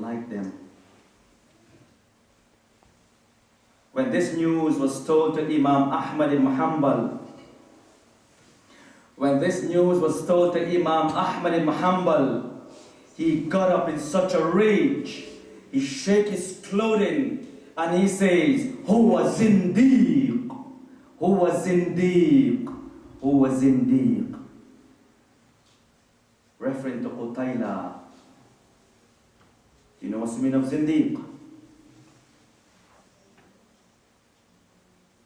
like them. When this news was told to Imam Ahmad Ibn Hanbal, he got up in such a rage. He shook his clothing and he says, Huwa zindiq, Huwa zindiq, Huwa zindiq. Referring to Qutayla. You know what's the meaning of zindiq?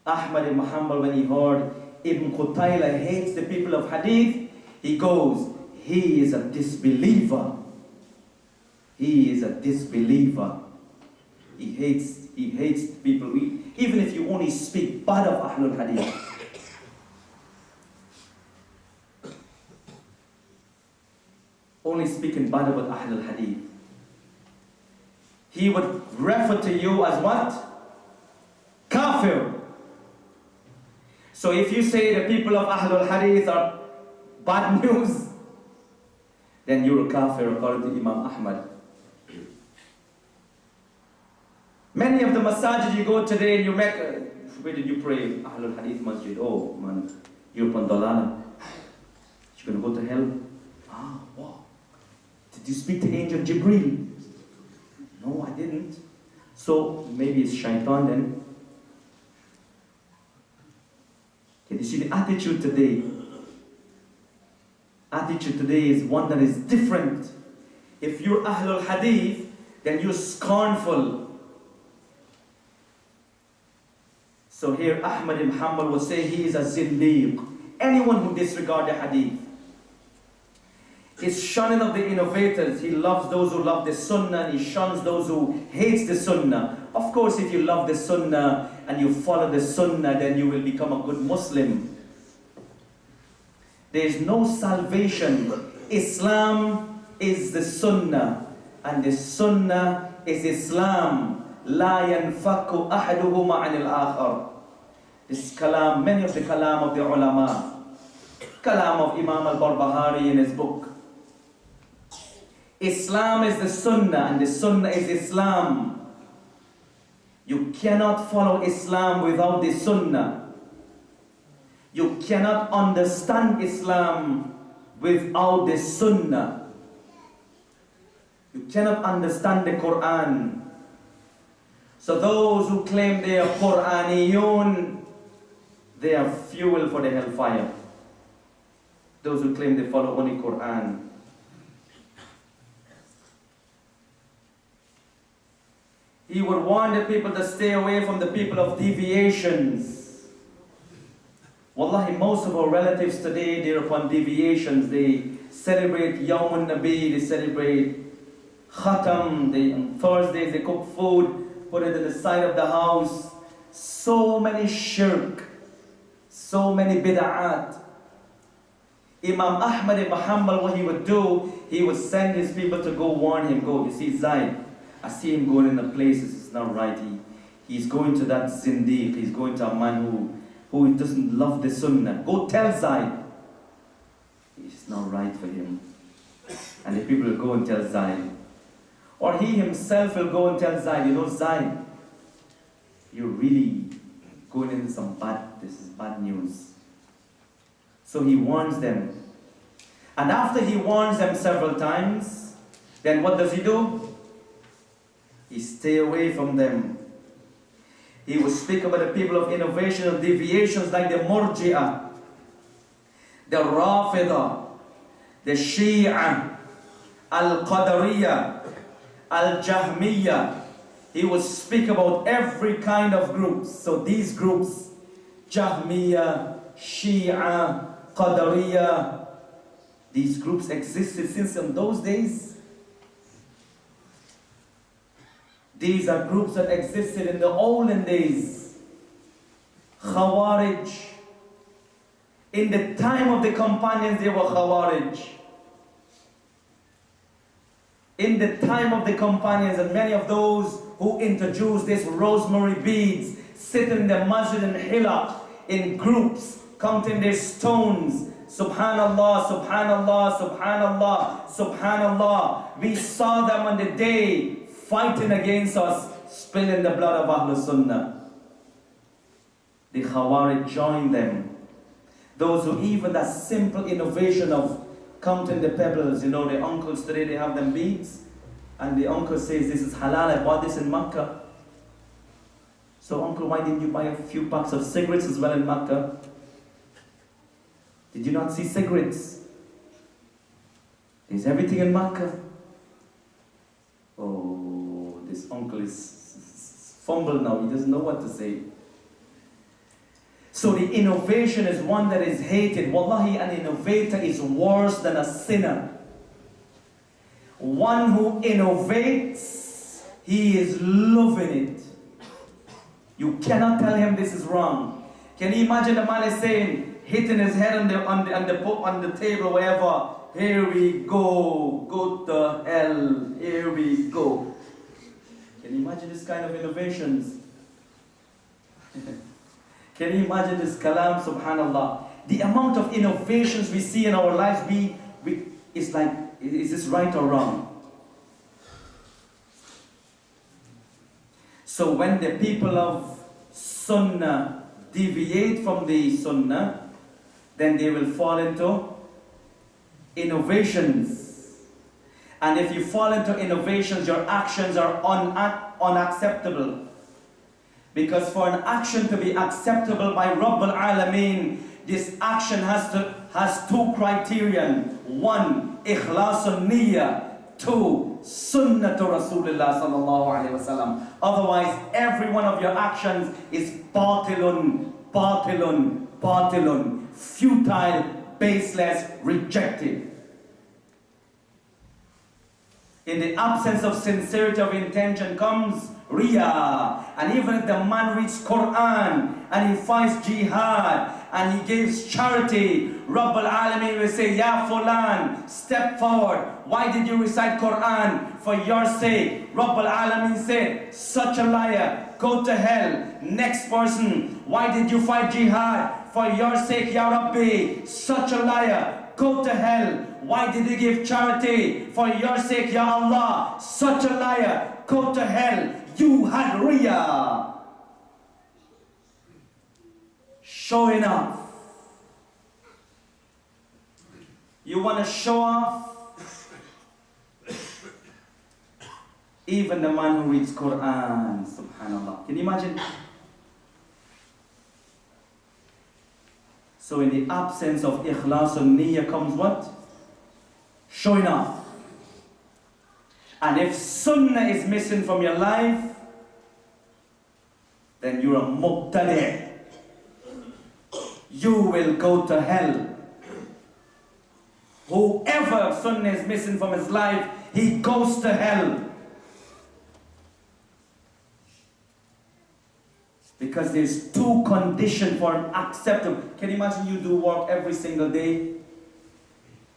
Ahmad Ibn Hanbal, when he heard Ibn Qutayla hates the people of Hadith, he goes, he is a disbeliever. He is a disbeliever. He hates people. Even if you only speak bad of Ahlul Hadith. Only speaking bad about Ahlul Hadith. He would refer to you as what? Kafir. So if you say the people of Ahlul Hadith are bad news, then you're a kafir according to Imam Ahmad. Many of the masajid you go today and you make, where did you pray? Ahlul Hadith Masjid. Oh man, you're upon dalala. You're going to go to hell? Ah, wow. Did you speak to Angel Jibreel? No, I didn't. So maybe it's shaitan then. Okay, you see the attitude today. Attitude today is one that is different. If you're Ahlul Hadith, then you're scornful. So here Ahmad Ibn Hanbal will say he is a zindiq. Anyone who disregards the hadith. His shunning of the innovators. He loves those who love the sunnah and he shuns those who hates the sunnah. Of course, if you love the sunnah and you follow the sunnah, then you will become a good Muslim. There is no salvation. Islam is the sunnah and the sunnah is Islam. لا ينفك أحدهما عن الآخر. This kalam, many of the kalam of the ulama. Kalam of Imam al-Barbahari in his book. Islam is the sunnah and the sunnah is Islam. You cannot follow Islam without the sunnah. You cannot understand Islam without the sunnah. You cannot understand the Qur'an. So those who claim they are Qur'aniyun, they are fuel for the hellfire. Those who claim they follow only Qur'an. He would warn the people to stay away from the people of deviations. Wallahi, most of our relatives today, they're upon deviations. They celebrate Yawm al-Nabi, they celebrate Khatam, on Thursdays they cook food, put it in the side of the house. So many shirk, so many bid'at. Imam Ahmad Ibn Hanbal, what he would do, he would send his people to go warn him, go, you see Zayd, I see him going in the places, it's not right. He's going to that zindiq, he's going to a man who doesn't love the sunnah. Go tell Zayd. It's not right for him. And the people will go and tell Zayd. Or he himself will go and tell Zayd, you know Zayd, you're really going into some this is bad news. So he warns them. And after he warns them several times, then what does he do? He stay away from them. He will speak about the people of innovation and deviations like the Murji'ah, the Rafidah, the Shia, Al-Qadariyah, Al-Jahmiyah. He will speak about every kind of groups. So these groups, Jahmiyah, Shia, Qadariyah, these groups existed since in those days. These are groups that existed in the olden days. Khawarij. In the time of the companions, they were Khawarij. In the time of the companions, and many of those who introduced this rosemary beads, sitting in the masjid in Hilaq, in groups, counting their stones. Subhanallah, Subhanallah, Subhanallah, Subhanallah. We saw them on the day fighting against us, spilling the blood of al-Sunnah. The Khawarij joined them. Those who even that simple innovation of counting the pebbles, you know, the uncles today, they have them beads, and the uncle says, this is halal, I bought this in Makkah. So uncle, why didn't you buy a few packs of cigarettes as well in Makkah? Did you not see cigarettes? There's everything in Makkah. Oh, this uncle is fumbled now, he doesn't know what to say. So the innovation is one that is hated. Wallahi, an innovator is worse than a sinner. One who innovates, he is loving it. You cannot tell him this is wrong. Can you imagine the man is saying, hitting his head on the table, wherever, here we go, go to hell, here we go. Can you imagine this kind of innovations? Can you imagine this kalam, subhanallah? The amount of innovations we see in our lives, it's like, is this right or wrong? So when the people of Sunnah deviate from the Sunnah, then they will fall into innovations. And if you fall into innovations, your actions are unacceptable. Because for an action to be acceptable by Rabbul Alameen, this action has two criterion. One, ikhlasun niyyah. Two, sunnatu Rasulullah sallallahu alayhi wasallam. Otherwise, every one of your actions is batilun, batilun, batilun, futile, baseless, rejected. In the absence of sincerity of intention comes Riyah. And even if the man reads Qur'an and he fights jihad and he gives charity, Rabbul Alameen will say, Ya Fulan, step forward. Why did you recite Qur'an? For your sake. Rabbul Alameen said, such a liar, go to hell. Next person, why did you fight jihad? For your sake, Ya Rabbi, such a liar, go to hell. Why did you give charity? For your sake, Ya Allah, such a liar, go to hell. You had Riyah. Showing off. You want to show off? Even the man who reads Qur'an, subhanallah. Can you imagine? So in the absence of ikhlasun niyyah comes what? Showing off. And if sunnah is missing from your life, then you're a mubtadi'. You will go to hell. Whoever sunnah is missing from his life, he goes to hell. Because there's two conditions for an acceptable. Can you imagine you do work every single day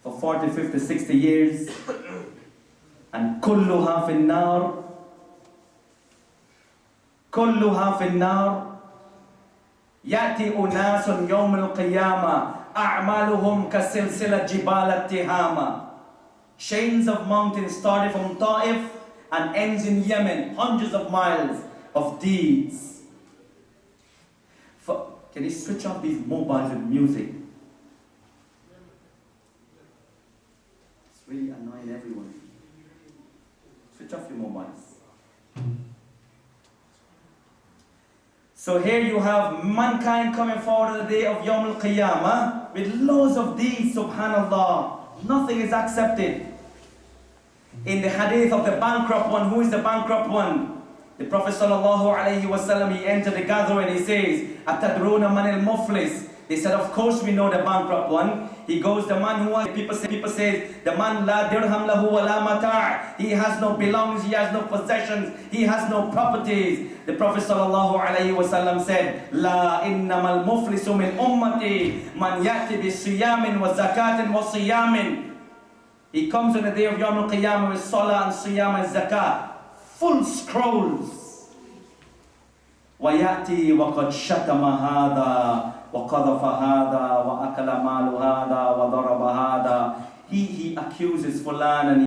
for 40, 50, 60 years and kulluha fin nar, kulluha fin nar, yati unasun yawm al-qiyamah a'maluhum kasilsila jibal at-tihama. Chains of mountains started from Ta'if and ends in Yemen, hundreds of miles of deeds. Can you switch off these mobiles with music? It's really annoying everyone. Switch off your mobiles. So here you have mankind coming forward on the day of Yawm al-Qiyamah with loads of deeds, subhanallah. Nothing is accepted. In the hadith of the bankrupt one, who is the bankrupt one? The Prophet ﷺ, he entered the gathering, he says, Atadruna man al-muflis. They said, of course we know the bankrupt one. He goes, the man who, people say, the man la dirham lahu wa la mata'. He has no belongings, he has no possessions, he has no properties. The Prophet ﷺ said, La innamal muflisu min ummati man yati bi siyamin wa zakatin wa siyamin. He comes on the day of Yawm al-Qiyamah with salah and siyam and zakat. Full scrolls. وَيَأْتِي وَقَدْ شَتَمَ هَذَا وَقَذَفَ هَذَا وَأَكَلَ مَالُ هَذَا وَضَرَبَ هَذَا. He accuses fulan and